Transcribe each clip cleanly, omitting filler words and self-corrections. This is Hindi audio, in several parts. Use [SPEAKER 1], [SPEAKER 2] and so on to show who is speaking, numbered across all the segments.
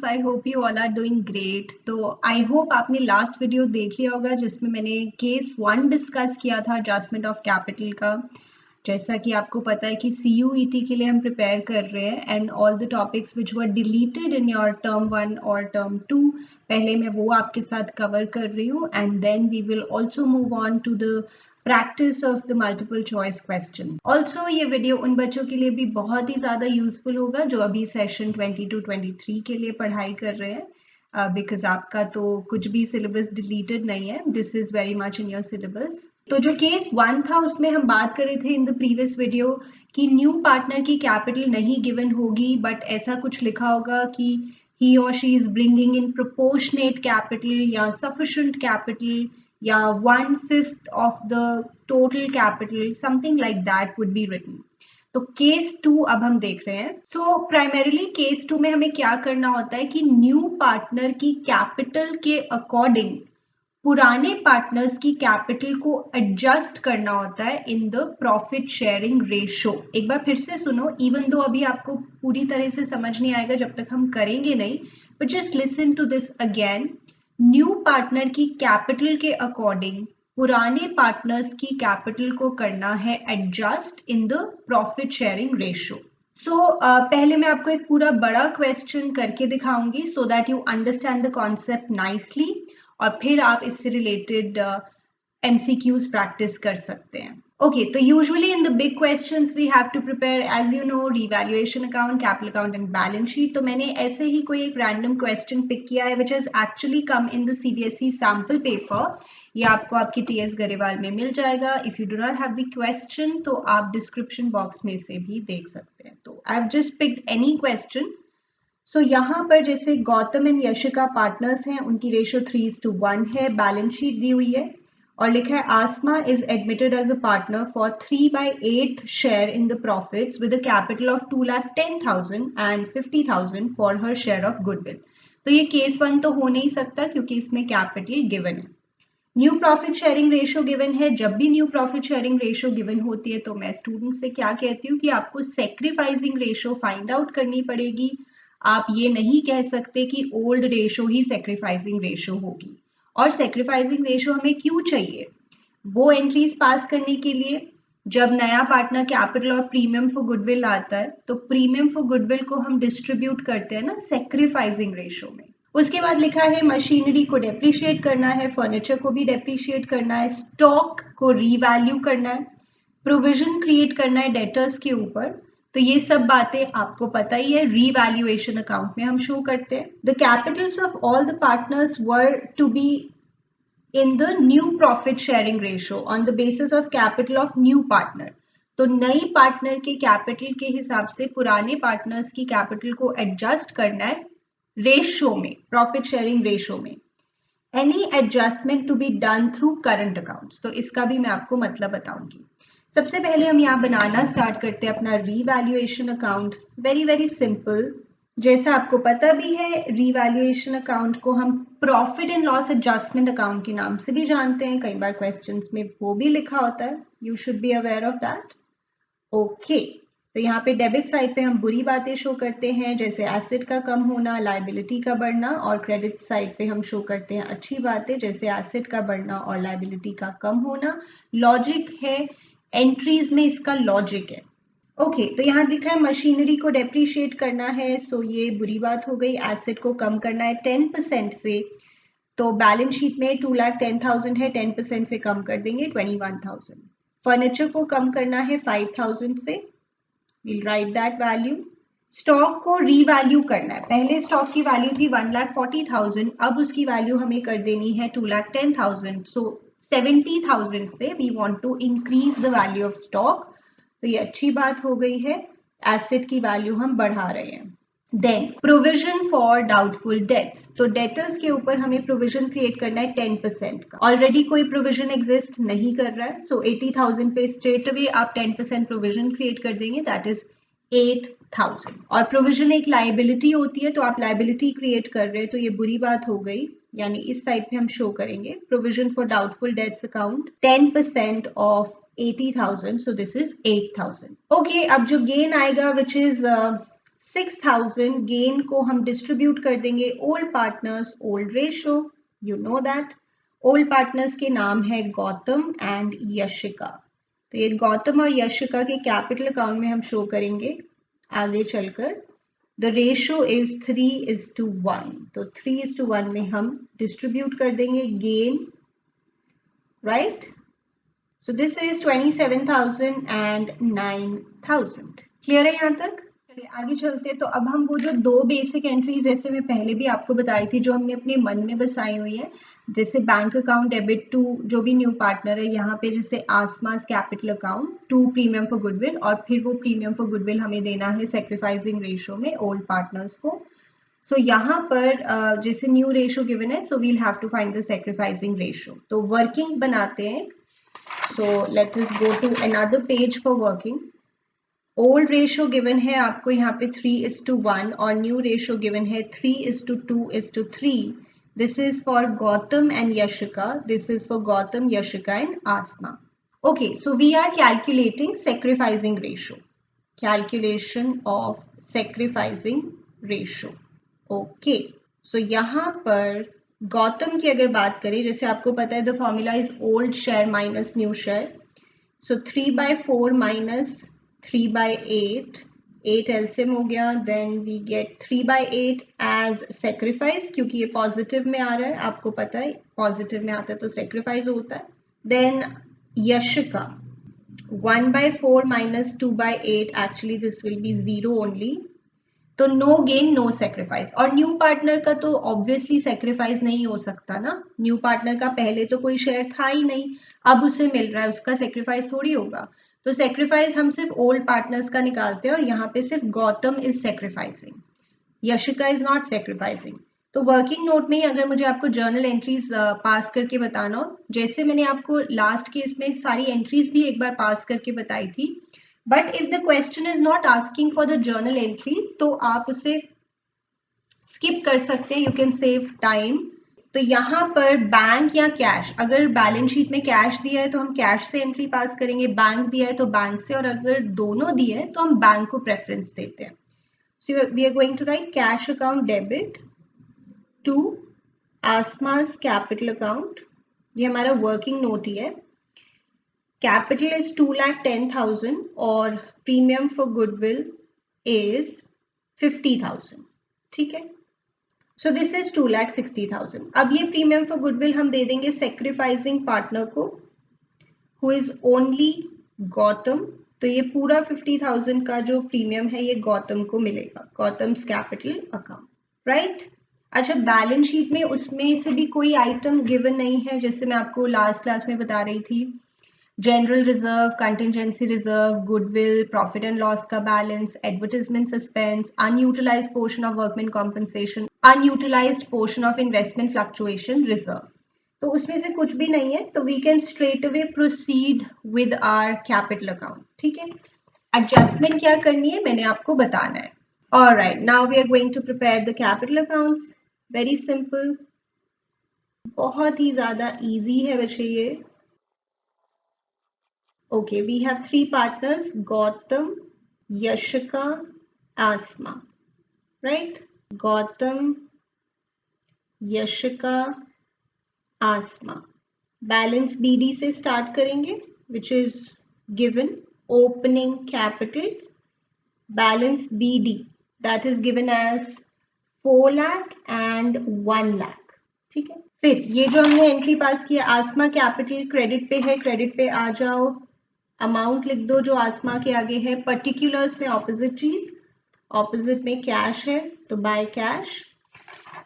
[SPEAKER 1] I hope you all are doing great. तो आई होप आपने लास्ट वीडियो देख लिया होगा जिसमें मैंने केस 1 डिस्कस किया था एडजस्टमेंट ऑफ कैपिटल का। जैसा कि आपको पता है कि CUET के लिए हम प्रिपेयर कर रहे हैं and all the topics which were deleted in your term 1 और टर्म 2 पहले मैं वो आपके साथ कवर कर रही हूँ and then we will also move on to the practice of the multiple choice question. Also ये वीडियो उन बच्चों के लिए भी बहुत ही ज़्यादा यूजफुल होगा जो अभी सेशन 22-23 के लिए पढ़ाई कर रहे हैं बिकॉज आपका तो कुछ भी सिलेबस डिलीटेड नहीं है, this is very much in your syllabus. तो जो केस 1 था उसमें हम बात कर रहे थे इन द प्रीवियस वीडियो कि न्यू पार्टनर की कैपिटल नहीं गिवन होगी बट ऐसा कुछ लिखा होगा कि he or she is bringing in proportionate capital या sufficient capital या 1/5 of the total capital, something like that would be written. तो केस 2 अब हम देख रहे हैं। सो प्राइमरीली केस 2 में हमें क्या करना होता है कि न्यू पार्टनर की कैपिटल के अकॉर्डिंग पुराने पार्टनर्स की कैपिटल को एडजस्ट करना होता है इन द प्रॉफिट शेयरिंग रेशो। एक बार फिर से सुनो, इवन दो अभी आपको पूरी तरह से समझ नहीं आएगा जब तक हम करेंगे नहीं, but just listen to this again. New partner की कैपिटल के अकॉर्डिंग पुराने पार्टनर्स की कैपिटल को करना है adjust in the profit sharing ratio. So पहले मैं आपको एक पूरा बड़ा क्वेश्चन करके दिखाऊंगी so that you understand the concept nicely और फिर आप इससे रिलेटेड MCQs प्रैक्टिस कर सकते हैं। ओके, तो usually in the big questions we have to prepare as you know revaluation account, capital account and balance sheet. तो मैंने ऐसे ही कोई एक रैंडम क्वेश्चन पिक किया है which has actually come in the CBSE sample paper. ये आपको आपकी TS गरेवाल में मिल जाएगा। If you do not have the question तो आप डिस्क्रिप्शन बॉक्स में से भी देख सकते हैं। तो I have just picked any question. So यहाँ पर जैसे गौतम एंड यशिका पार्टनर्स हैं, उनकी रेशियो 3:1 है, बैलेंस शीट दी हुई है और लिखा है Asma is admitted as a partner for 3/8 share in the profits with a capital of 2,10,000 and 50,000 for हर शेयर ऑफ गुडविल। तो ये केस 1 तो हो नहीं सकता क्योंकि इसमें कैपिटल गिवन है। New profit sharing ratio given है। जब भी new profit sharing ratio given होती है तो मैं स्टूडेंट से क्या कहती हूँ कि आपको सेक्रीफाइसिंग रेशियो फाइंड आउट करनी पड़ेगी। आप ये नहीं कह सकते कि ओल्ड रेशो ही सेक्रीफाइसिंग रेशो होगी। और सेक्रीफाइसिंग रेशो हमें क्यों चाहिए? वो एंट्रीज पास करने के लिए जब नया पार्टनर कैपिटल और प्रीमियम फॉर गुडविल आता है तो प्रीमियम फॉर गुडविल को हम डिस्ट्रीब्यूट करते हैं ना सेक्रीफाइसिंग रेशो में। उसके बाद लिखा है मशीनरी को डेप्रिशिएट करना है, फर्नीचर को भी डेप्रिशिएट करना है, स्टॉक को रीवैल्यू करना है, प्रोविजन क्रिएट करना है डेटर्स के ऊपर। तो ये सब बातें आपको पता ही है, रीवैल्यूएशन अकाउंट में हम शो करते हैं। The capitals of all the partners were to be in the new profit sharing ratio on the basis of capital of new partner. तो नई पार्टनर के कैपिटल के हिसाब से पुराने पार्टनर्स की कैपिटल को एडजस्ट करना है रेशो में, प्रॉफिट शेयरिंग रेशो में। Any adjustment to be done through current accounts, तो इसका भी मैं आपको मतलब बताऊंगी। सबसे पहले हम यहाँ बनाना स्टार्ट करते हैं अपना revaluation account. Very very simple, जैसा आपको पता भी है रीवैल्यूएशन अकाउंट को हम profit and loss adjustment account के नाम से भी जानते हैं। कई बार क्वेश्चंस में वो भी लिखा होता है, you should be aware of that. Okay, तो यहाँ पे डेबिट साइड पे हम बुरी बातें शो करते हैं जैसे एसेट का कम होना, लायबिलिटी का बढ़ना, और क्रेडिट साइड पे हम शो करते हैं अच्छी बातें जैसे एसेट का बढ़ना और लायबिलिटी का कम होना। लॉजिक है, एंट्रीज में इसका लॉजिक है। ओके, तो यहाँ दिखा है मशीनरी को डेप्रिशिएट करना है, सो ये बुरी बात हो गई। एसेट को कम करना है 10% से, तो बैलेंस शीट में 2,10,000 है, 10% से कम कर देंगे 21,000। फर्नीचर को कम करना है 5,000 से, we'll write that value। Stock को रीवैल्यू करना है, पहले स्टॉक की वैल्यू थी 1,40,000, अब उसकी वैल्यू हमें कर देनी है 2,10,000। सो 70,000 से we want to increase the value of stock, तो ये अच्छी बात हो गई है। एसेट की वैल्यू हम बढ़ा रहे हैं। Then provision for doubtful debts, तो डेटर्स के ऊपर हमें प्रोविजन क्रिएट करना है 10% का। ऑलरेडी कोई प्रोविजन एग्जिस्ट नहीं कर रहा है, सो 80,000 पे स्ट्रेट अवे आप 10% प्रोविजन क्रिएट कर देंगे, दैट इज 8,000। और प्रोविजन एक लाइबिलिटी होती है, तो आप लाइबिलिटी क्रिएट कर रहे हैं, तो ये बुरी बात हो गई। यानी इस साइड पे हम शो करेंगे provision for doubtful dates account 10% of 80,000, so this is 8,000। Okay, अब जो गेन आएगा विच इज 6,000 गेन को हम डिस्ट्रीब्यूट कर देंगे old partners old ratio, you know that. Old partners के नाम है गौतम एंड यशिका, तो ये गौतम और यशिका के कैपिटल अकाउंट में हम शो करेंगे आगे चलकर। द रेशो इज 3:1, तो 3:1 में हम डिस्ट्रीब्यूट कर देंगे gain, right. So this is 27,000 and 9,000। Clear है यहाँ तक? चलिए आगे चलते हैं। तो अब हम वो जो दो बेसिक एंट्रीज जैसे मैं पहले भी आपको बताई थी जो हमने अपने मन में बसाई हुई है, जैसे बैंक अकाउंट डेबिट टू जो भी न्यू पार्टनर है, यहाँ पे जैसे Asma's capital account to premium for goodwill, और फिर वो प्रीमियम फॉर गुडविल हमें देना है सेक्रीफाइसिंग रेशो में ओल्ड पार्टनर्स को। सो यहाँ पर जैसे न्यू रेशो गिवन है, so we'll have to find the sacrificing ratio. तो वर्किंग बनाते हैं। So let us go to another page for working. Old ratio given है आपको यहाँ पे 3:1 और न्यू रेशो गिवन है 3:2:3। This is for Gautam and Yashika, this is for Gautam, Yashika and Asma. Okay, so we are calculating sacrificing ratio. Calculation of sacrificing ratio. Okay, so यहाँ पर गौतम की अगर बात करें, जैसे आपको पता है the formula is old share minus new share. So 3/4 minus 3/8, 8 LCM हो गया, then we get 3/8 as sacrifice, क्योंकि ये पॉजिटिव में आ रहा है, आपको पता है पॉजिटिव में आता है तो सेक्रीफाइस होता है। Then Yashika, 1/4 minus 2/8, actually this will be 0 only, तो नो गेन नो सेक्रीफाइस। और न्यू पार्टनर का तो ऑब्वियसली सेक्रीफाइस नहीं हो सकता ना, न्यू पार्टनर का पहले तो कोई शेयर था ही नहीं, अब उसे मिल रहा है, उसका सेक्रीफाइस थोड़ी होगा। तो सेक्रीफाइस हम सिर्फ ओल्ड पार्टनर्स का निकालते हैं और यहाँ पे सिर्फ Gautam is sacrificing, Yashika is not sacrificing. तो वर्किंग नोट में ही अगर मुझे आपको जर्नल एंट्रीज पास करके बताना हो, जैसे मैंने आपको लास्ट केस में सारी एंट्रीज भी एक बार पास करके बताई थी, but if the question is not asking for the journal entries तो आप उसे स्किप कर सकते हैं, यू कैन सेव टाइम। तो यहाँ पर बैंक या कैश, अगर बैलेंस शीट में कैश दिया है तो हम कैश से एंट्री पास करेंगे, बैंक दिया है तो बैंक से, और अगर दोनों दिए हैं तो हम बैंक को प्रेफरेंस देते हैं। So we are going to write cash account debit to Asma's capital account, ये हमारा वर्किंग नोट ही है। कैपिटल इज 2,10,000 और प्रीमियम फॉर गुडविल इज 50,000, ठीक है। So this is 2,60,000। अब ये प्रीमियम फॉर गुडविल हम दे देंगे सेक्रीफाइसिंग पार्टनर को, हु इज ओनली गौतम, तो ये पूरा 50,000 का जो प्रीमियम है ये गौतम को मिलेगा, गौतम्स कैपिटल अकाउंट, राइट। अच्छा, बैलेंस शीट में उसमें से भी कोई आइटम गिवन नहीं है, जैसे मैं आपको लास्ट क्लास में बता रही थी, general reserve, contingency reserve, goodwill, profit and loss का balance, advertisement suspense, unutilised portion of workman compensation, unutilised portion of investment fluctuation reserve, तो उसमें से कुछ भी नहीं है, तो we can straight away proceed with our capital account, ठीक है। एडजस्टमेंट क्या करनी है मैंने आपको बताना है। Alright, now we are going to prepare the capital accounts. Very simple, बहुत ही ज्यादा इजी है बच्चे ये। Okay, we have three partners, Gautam, Yashika, Asma, right? Gautam, Yashika, Asma. Balance BD से start करेंगे, which is given opening capitals. Balance BD, that is given as 4 lakh and 1 lakh, ठीक है। फिर ये जो हमने एंट्री पास किया, आसमा कैपिटल क्रेडिट पे है, क्रेडिट पे आ जाओ, अमाउंट लिख दो जो आसमा के आगे है, पर्टिकुलर्स में ऑपोजिट चीज, ऑपोजिट में कैश है तो by cash.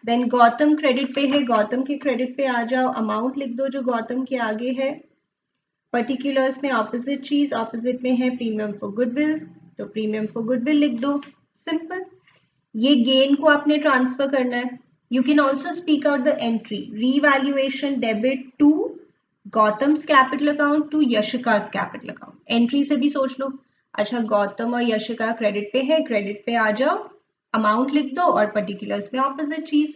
[SPEAKER 1] Then Gautam credit पे है, गौतम के क्रेडिट पे आ जाओ, अमाउंट लिख दो जो गौतम के आगे है, पर्टिकुलर्स में ऑपोजिट चीज, ऑपोजिट में है प्रीमियम फॉर गुडविल तो प्रीमियम फॉर गुडविल लिख दो, सिंपल। ये गेन को आपने ट्रांसफर करना है। You can also speak out the entry, revaluation debit to Gautam's capital account to Yashika's capital account, entry से भी सोच लो। अच्छा, गौतम और यशिका क्रेडिट पे है, क्रेडिट पे आ जाओ, अमाउंट लिख दो और पर्टिकुलर्स में ऑपोजिट चीज,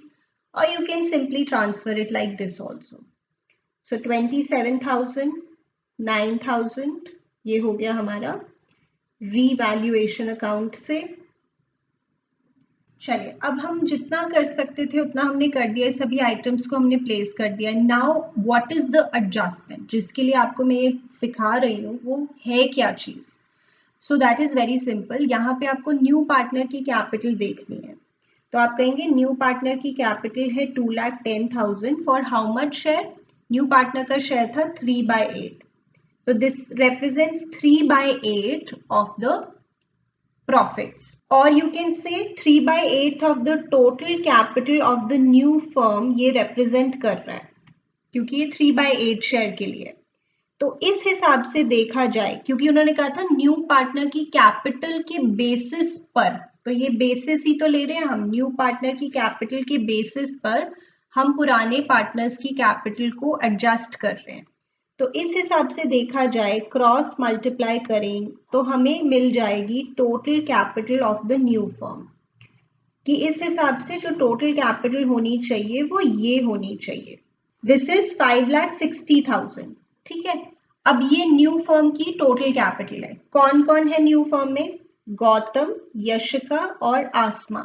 [SPEAKER 1] और you can simply transfer it like this also. So 27,000, 9,000 ये हो गया हमारा रीवैल्यूएशन अकाउंट से। चलिए, अब हम जितना कर सकते थे उतना हमने कर दिया, सभी आइटम्स को हमने प्लेस कर दिया। Now what is the adjustment, जिसके लिए आपको मैं ये सिखा रही हूँ वो है क्या चीज। सो दैट इज वेरी सिंपल। यहाँ पे आपको न्यू पार्टनर की कैपिटल देखनी है, तो आप कहेंगे न्यू पार्टनर की कैपिटल है 2,10,000 for how much share. New partner का शेयर था 3/8, तो this represents 3/8 of the profits, or you can say 3/8 of the total capital of the new firm ये represent कर रहा है, क्योंकि ये 3/8 शेयर के लिए। तो इस हिसाब से देखा जाए, क्योंकि उन्होंने कहा था न्यू पार्टनर की कैपिटल के बेसिस पर, तो ये बेसिस ही तो ले रहे हैं हम, न्यू पार्टनर की कैपिटल के बेसिस पर हम पुराने पार्टनर्स की कैपिटल को एडजस्ट कर रहे हैं। तो इस हिसाब से देखा जाए, क्रॉस मल्टीप्लाई करें तो हमें मिल जाएगी total capital of the new firm, कि इस हिसाब से जो टोटल कैपिटल होनी चाहिए वो ये होनी चाहिए। This is 5,60,000। ठीक है, अब ये न्यू फर्म की टोटल कैपिटल है। कौन कौन है न्यू फर्म में? गौतम, यशिका और आसमा।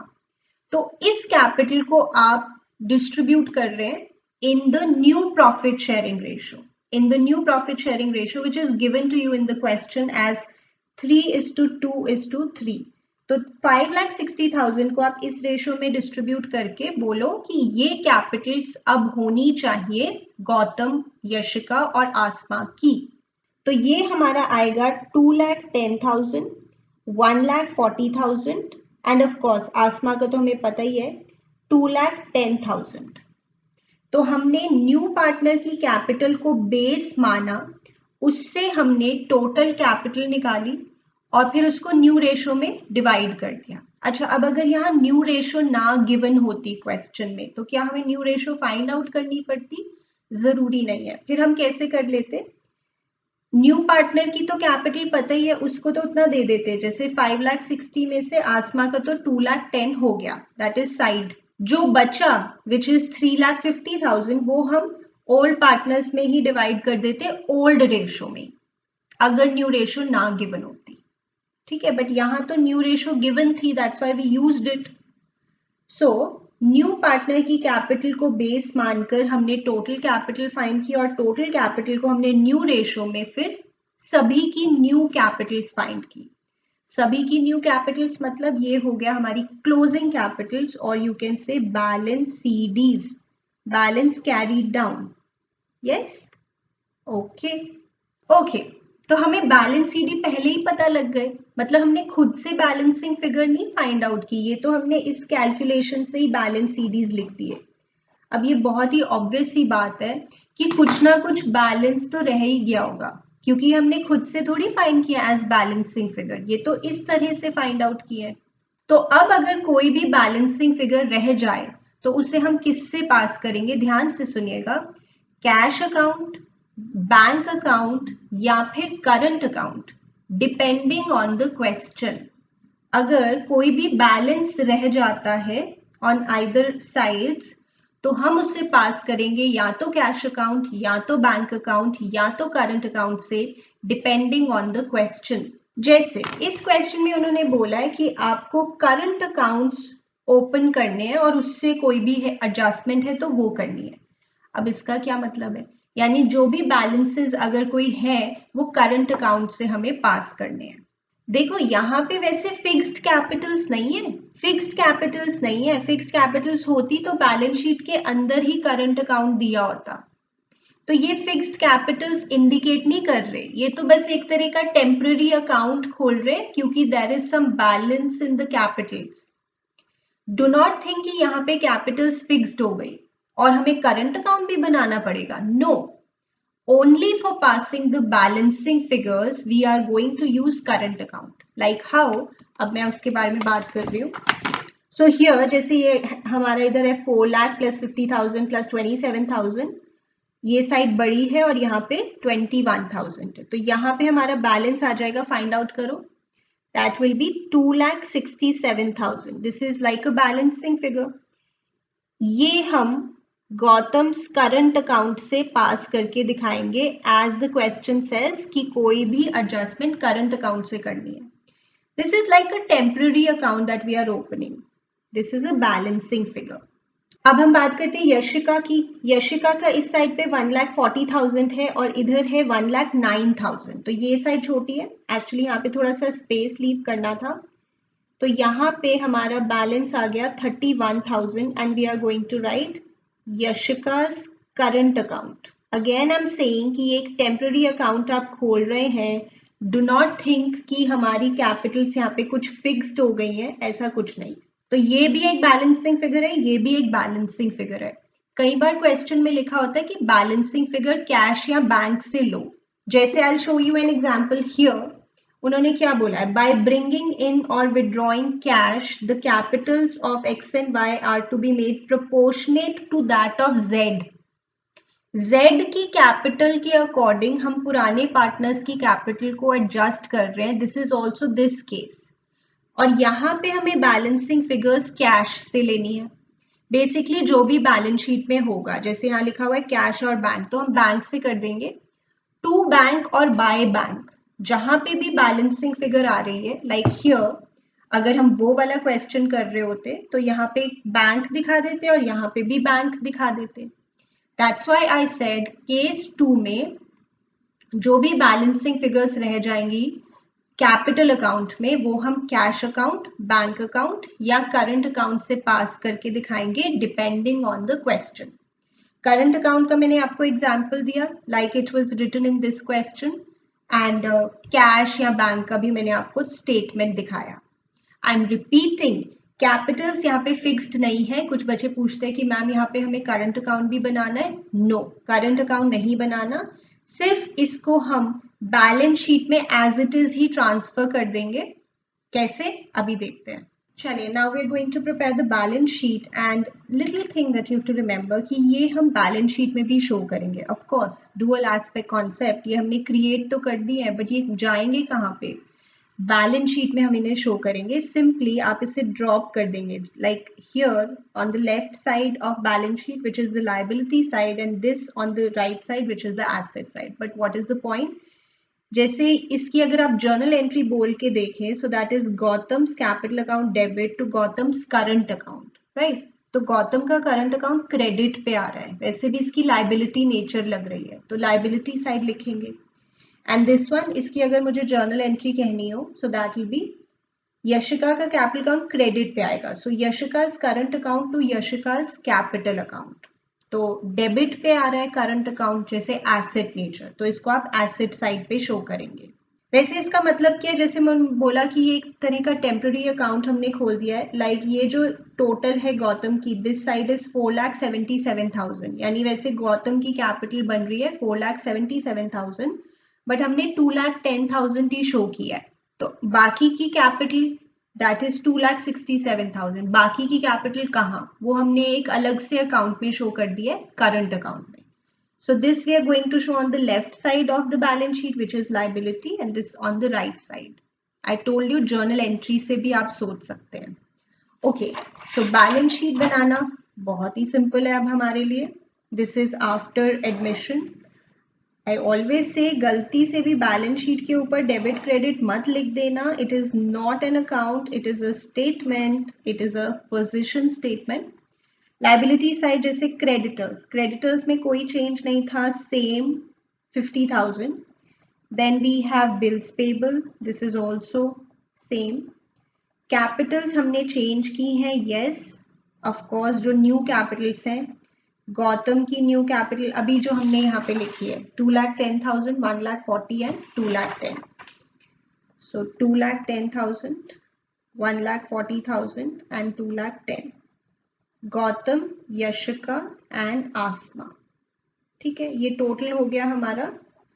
[SPEAKER 1] तो इस कैपिटल को आप डिस्ट्रीब्यूट कर रहे हैं इन the new profit sharing ratio, in the new profit sharing ratio which is given to you in the question as 3:2:3। तो 5,60,000 को आप इस रेशियो में डिस्ट्रीब्यूट करके बोलो कि ये कैपिटल्स अब होनी चाहिए गौतम, यशिका और आसमा की। तो ये हमारा आएगा 2,10,000, 1,40,000 एंड ऑफ कोर्स आसमा का तो हमें पता ही है 2,10,000। तो हमने न्यू पार्टनर की कैपिटल को बेस माना, उससे हमने टोटल कैपिटल निकाली और फिर उसको न्यू रेशो में डिवाइड कर दिया। अच्छा, अब अगर यहाँ न्यू रेशो ना गिवन होती क्वेश्चन में, तो क्या हमें न्यू रेशो फाइंड आउट करनी पड़ती? जरूरी नहीं है। फिर हम कैसे कर लेते? न्यू पार्टनर की तो कैपिटल पता ही है, उसको तो उतना दे देते, जैसे 5,60,000 में से आसमा का तो 2,10,000 हो गया, दैट इज साइड। जो बचा विच इज 3,50,000 वो हम ओल्ड पार्टनर्स में ही डिवाइड कर देते ओल्ड रेशो में, अगर न्यू रेशो ना गिवन होती। ठीक है, बट यहाँ तो न्यू रेशो गिवन थी, that's why we used it. So new partner की कैपिटल को बेस मानकर हमने टोटल कैपिटल फाइंड किया और टोटल कैपिटल को हमने न्यू रेशो में फिर सभी की न्यू कैपिटल्स फाइंड की। सभी की न्यू कैपिटल्स मतलब ये हो गया हमारी क्लोजिंग कैपिटल्स, और you can say balance CDs, balance carried down. Yes, okay okay. तो हमें बैलेंस सीडी पहले ही पता लग गए, मतलब हमने खुद से बैलेंसिंग फिगर नहीं फाइंड आउट की, ये तो हमने इस कैलकुलेशन से ही बैलेंस सीडीज लिख दिए। अब ये बहुत ही ऑब्वियस सी बात है कि कुछ ना कुछ बैलेंस तो रह ही गया होगा, क्योंकि हमने खुद से थोड़ी फाइंड किया एज बैलेंसिंग फिगर, ये तो इस तरह से फाइंड आउट किया है। तो अब अगर कोई भी बैलेंसिंग फिगर रह जाए तो उसे हम किससे पास करेंगे? ध्यान से सुनिएगा, कैश अकाउंट, बैंक अकाउंट या फिर current account, depending on the question. अगर कोई भी बैलेंस रह जाता है ऑन आइदर साइड्स, तो हम उसे पास करेंगे या तो कैश अकाउंट या तो बैंक अकाउंट या तो करंट अकाउंट से, डिपेंडिंग ऑन द क्वेश्चन। जैसे इस क्वेश्चन में उन्होंने बोला है कि आपको करंट अकाउंट्स ओपन करने हैं और उससे कोई भी एडजस्टमेंट है तो वो करनी है। अब इसका क्या मतलब है? यानी जो भी बैलेंसेस अगर कोई है वो करंट अकाउंट से हमें पास करने हैं। देखो यहाँ पे वैसे फिक्स्ड कैपिटल्स नहीं है, फिक्स्ड कैपिटल्स नहीं है। फिक्स्ड कैपिटल्स होती तो बैलेंस शीट के अंदर ही करंट अकाउंट दिया होता। तो ये फिक्स्ड कैपिटल्स इंडिकेट नहीं कर रहे, ये तो बस एक तरह का टेम्पररी अकाउंट खोल रहे हैं क्योंकि there is some balance in the capitals. Do not think कि यहाँ पे कैपिटल्स फिक्स्ड हो गई और हमें करंट अकाउंट भी बनाना पड़ेगा। No, only for passing the balancing figures we are going to use current account. Like how? अब मैं उसके बारे में बात कर रही हूँ। So here जैसे ये हमारा इधर है 4 लाख प्लस 50,000 प्लस 27,000, ये साइड बड़ी है और यहाँ पे 21,000 है, तो यहाँ पे हमारा बैलेंस आ जाएगा, फाइंड आउट करो, that will be 2,67,000. This is like a balancing figure. ये हम गौतम्स करंट अकाउंट से पास करके दिखाएंगे एज द क्वेश्चन सेज कि कोई भी एडजस्टमेंट करंट अकाउंट से करनी है। This is like a temporary account that we are opening. This is a balancing figure. अब हम बात करते हैं यशिका की। यशिका का इस साइड पे 1,40,000 है और इधर है 1,09,000। तो ये साइड छोटी है, एक्चुअली यहाँ पे थोड़ा सा स्पेस लीव करना था। तो यहाँ पे हमारा बैलेंस आ गया 31,000 and we are going to write Yashika's current account. Again I am saying कि एक टेम्पररी अकाउंट आप खोल रहे हैं, डू नॉट थिंक कि हमारी कैपिटल्स यहाँ पे कुछ फिक्स्ड हो गई है, ऐसा कुछ नहीं। तो ये भी एक बैलेंसिंग फिगर है, ये भी एक बैलेंसिंग फिगर है। कई बार क्वेश्चन में लिखा होता है कि बैलेंसिंग फिगर कैश या बैंक से लो। जैसे I show you an example here. उन्होंने क्या बोला है, बाय ब्रिंगिंग इन और withdrawing cash the capitals of X and Y are to be made proportionate to that of Z. Z की कैपिटल के अकॉर्डिंग हम पुराने पार्टनर्स की कैपिटल को एडजस्ट कर रहे हैं। This is also this case. और यहाँ पे हमें बैलेंसिंग फिगर्स कैश से लेनी है। बेसिकली जो भी बैलेंस शीट में होगा, जैसे यहाँ लिखा हुआ है कैश और बैंक, तो हम बैंक से कर देंगे। टू बैंक और बाय बैंक, जहां पे भी बैलेंसिंग फिगर आ रही है, लाइक हियर, अगर हम वो वाला क्वेश्चन कर रहे होते तो यहाँ पे बैंक दिखा देते और यहाँ पे भी बैंक दिखा देते। That's why I said case 2 में जो भी बैलेंसिंग फिगर्स रह जाएंगी कैपिटल अकाउंट में, वो हम कैश अकाउंट, बैंक अकाउंट या करंट अकाउंट से पास करके दिखाएंगे depending on the question. Current account का मैंने आपको एग्जांपल दिया, like it was written in this question, and cash या बैंक का भी मैंने आपको स्टेटमेंट दिखाया। आई एम रिपीटिंग, कैपिटल्स यहाँ पे फिक्स्ड नहीं है। कुछ बच्चे पूछते हैं कि मैम यहाँ पे हमें करंट अकाउंट भी बनाना है। नो, करंट अकाउंट नहीं बनाना, सिर्फ इसको हम बैलेंस शीट में एज इट इज ही ट्रांसफर कर देंगे। कैसे, अभी देखते हैं। चलिए, now we are going to prepare the balance sheet and little thing that you have to remember कि ये हम बैलेंस शीट में भी शो करेंगे। Of course dual aspect concept ये हमने क्रिएट तो कर दी है, बट ये जाएंगे कहाँ पे, बैलेंस शीट में हम इन्हें शो करेंगे। सिंपली आप इसे ड्रॉप कर देंगे, like here on the left side of balance sheet which is the liability side and this on the right side which is the asset side. But what is the point, जैसे इसकी अगर आप जर्नल एंट्री बोल के देखें, so that is Gautam's capital account debit to Gautam's current account, right. तो गौतम का करंट अकाउंट क्रेडिट पे आ रहा है, वैसे भी इसकी लाइबिलिटी नेचर लग रही है, तो लाइबिलिटी साइड लिखेंगे। एंड दिस वन, इसकी अगर मुझे जर्नल एंट्री कहनी हो, so that will be Yashika का कैपिटल अकाउंट क्रेडिट पे आएगा, so Yashika's current account to Yashika's capital account. तो डेबिट पे आ रहा है करंट अकाउंट जैसे एसेट नेचर, तो इसको आप एसेट साइड पे शो करेंगे। वैसे इसका मतलब क्या है, जैसे मैंने बोला कि ये एक तरह का टेम्पररी अकाउंट हमने खोल दिया है। लाइक ये जो टोटल है गौतम की, दिस साइड इज 4,77,000, यानी वैसे गौतम की कैपिटल बन रही है 4,77,000, बट हमने 2,10,000 ही शो किया है। तो बाकी की कैपिटल दैट इज 2,67,000, बाकी की कैपिटल कहाँ, वो हमने एक अलग से अकाउंट में शो कर दिया है, करंट अकाउंट में। So this we are going to show on the left side of the balance sheet, which is liability, and this on the right side. I told you journal entry से भी आप सोच सकते हैं। Okay, so balance sheet बनाना बहुत ही simple है अब हमारे लिए। This is after admission. I always say गलती से भी बैलेंस शीट के ऊपर डेबिट क्रेडिट मत लिख देना। It is not an account, it is a statement, it is a position statement. Liability side जैसे क्रेडिटर्स, क्रेडिटर्स में कोई चेंज नहीं था, same 50,000। Then we have bills payable, this is also same. Capitals हमने चेंज की हैं, यस ऑफ कोर्स, जो न्यू कैपिटल्स हैं, गौतम की न्यू कैपिटल अभी जो हमने यहाँ पे लिखी है 2,10,000, 1,40,000 and 2,10,000। So 2,10,000, 1,40,000 and 2,10,000, Gautam, Yashika and Aasma. ठीक है, ये टोटल हो गया हमारा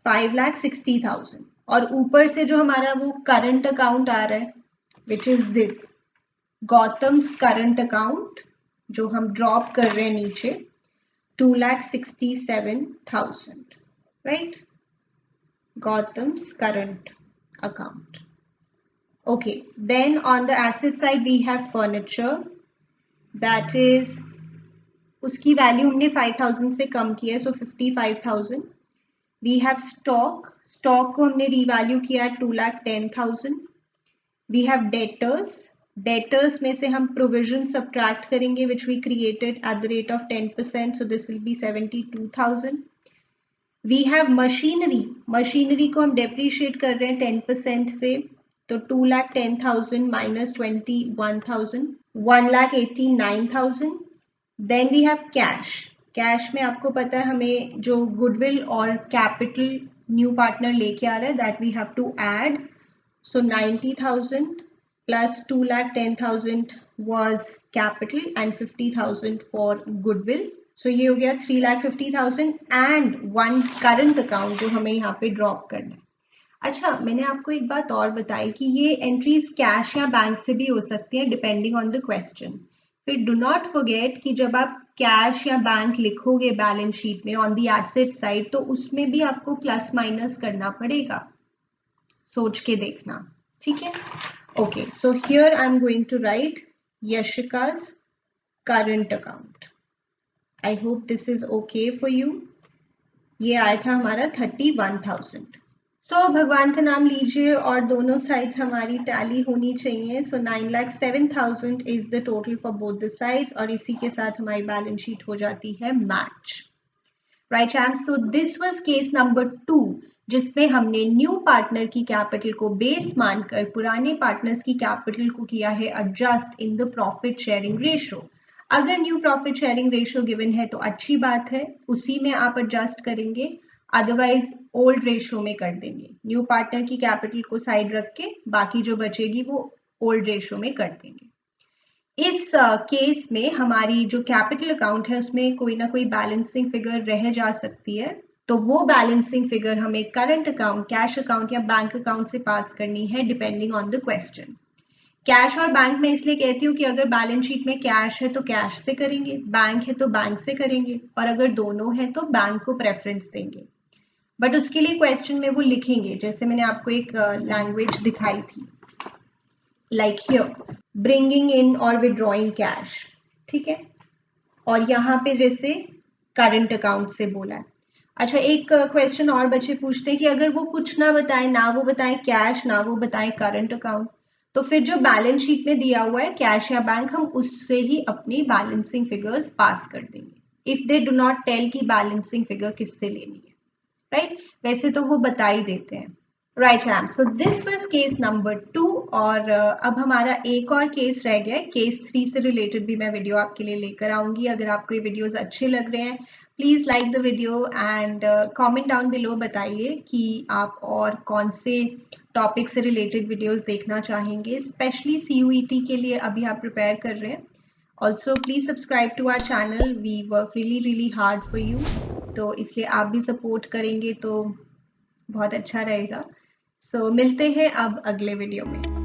[SPEAKER 1] 5,60,000। और ऊपर से जो हमारा वो करंट अकाउंट आ रहा है which is this Gautam's current account, जो हम ड्रॉप कर रहे हैं नीचे, 2,67,000, right, Gautam's current account. Okay, then on the asset side we have furniture, that is उसकी वैल्यू हमने 5,000 से कम की है, so 55,000। We have stock, stock को हमने रीवैल्यू किया है 2,10,000। वी हैव डेटर्स, डेटर्स में से हम प्रोविजन सब्ट्रैक्ट करेंगे which we created at the rate of 10%, so this will be 72,000. We have machinery को हम डेप्रीशिएट कर रहे हैं 10% से, तो 2,10,000 minus 21,000, 1,89,000. Then we have cash में आपको पता है हमें जो गुडविल और कैपिटल न्यू पार्टनर लेके आ रहा है that we have to add. So 90,000 plus 2,10,000 was capital and 50,000 for goodwill. So ये हो गया 3,50,000 and one current account जो हमें यहाँ पे ड्रॉप करना है. अच्छा, मैंने आपको एक बात और बताई कि ये एंट्रीज कैश या बैंक से भी हो सकती है डिपेंडिंग ऑन द क्वेश्चन. फिर डू नॉट फॉरगेट कि जब आप कैश या बैंक लिखोगे बैलेंस शीट में ऑन द एसेट साइड तो उसमें भी आपको प्लस माइनस करना पड़ेगा. सोच के देखना, ठीक है. Okay, so here I am going to write Yashika's current account. I hope this is okay for you. ये आया था हमारा 31,000. सो भगवान का नाम लीजिए और दोनों साइड्स हमारी टैली होनी चाहिए. सो 9,07,000 is the total for both the sides और इसी के साथ हमारी बैलेंस शीट हो जाती है मैच. राइट चैम. So this was case number 2 जिसमें हमने न्यू पार्टनर की कैपिटल को बेस मानकर पुराने पार्टनर्स की कैपिटल को किया है adjust in the profit sharing ratio. अगर new profit sharing ratio given है तो अच्छी बात है, उसी में आप एडजस्ट करेंगे, अदरवाइज ओल्ड रेशो में कर देंगे. न्यू पार्टनर की कैपिटल को साइड रख के बाकी जो बचेगी वो ओल्ड रेशो में कर देंगे. इस केस में हमारी जो कैपिटल अकाउंट है उसमें कोई ना कोई बैलेंसिंग फिगर रह जा सकती है, तो वो बैलेंसिंग फिगर हमें करंट अकाउंट, कैश अकाउंट या बैंक अकाउंट से पास करनी है depending on the question. Cash और बैंक में इसलिए कहती हूँ कि अगर बैलेंस शीट में कैश है तो कैश से करेंगे, बैंक है तो बैंक से करेंगे, और अगर दोनों है तो बैंक को प्रेफरेंस देंगे. बट उसके लिए क्वेश्चन में वो लिखेंगे, जैसे मैंने आपको एक लैंग्वेज दिखाई थी, लाइक हियर ब्रिंगिंग इन और विड्रॉइंग कैश, ठीक है. और यहाँ पे जैसे करंट अकाउंट से बोला है. अच्छा, एक क्वेश्चन और बच्चे पूछते हैं कि अगर वो कुछ ना बताए, ना वो बताए कैश ना वो बताए करंट अकाउंट, तो फिर जो बैलेंस शीट में दिया हुआ है कैश या बैंक, हम उससे ही अपनी बैलेंसिंग फिगर्स पास कर देंगे if they do not tell कि बैलेंसिंग फिगर किससे लेनी है. राइट, वैसे तो वो बता ही देते हैं. Right ma'am. So this was case number 2 और अब हमारा एक और केस रह गया है. केस 3 से रिलेटेड भी मैं वीडियो आपके लिए लेकर आऊंगी. अगर आपको ये वीडियोस अच्छे लग रहे हैं please like the video and comment down below, बताइए कि आप और कौन से टॉपिक से रिलेटेड वीडियोस देखना चाहेंगे, स्पेशली CUET के लिए अभी आप प्रिपेयर कर रहे हैं. Also please subscribe to our channel, we work really hard for you, तो इसलिए आप भी सपोर्ट करेंगे तो बहुत अच्छा रहेगा. सो मिलते हैं अब अगले वीडियो में.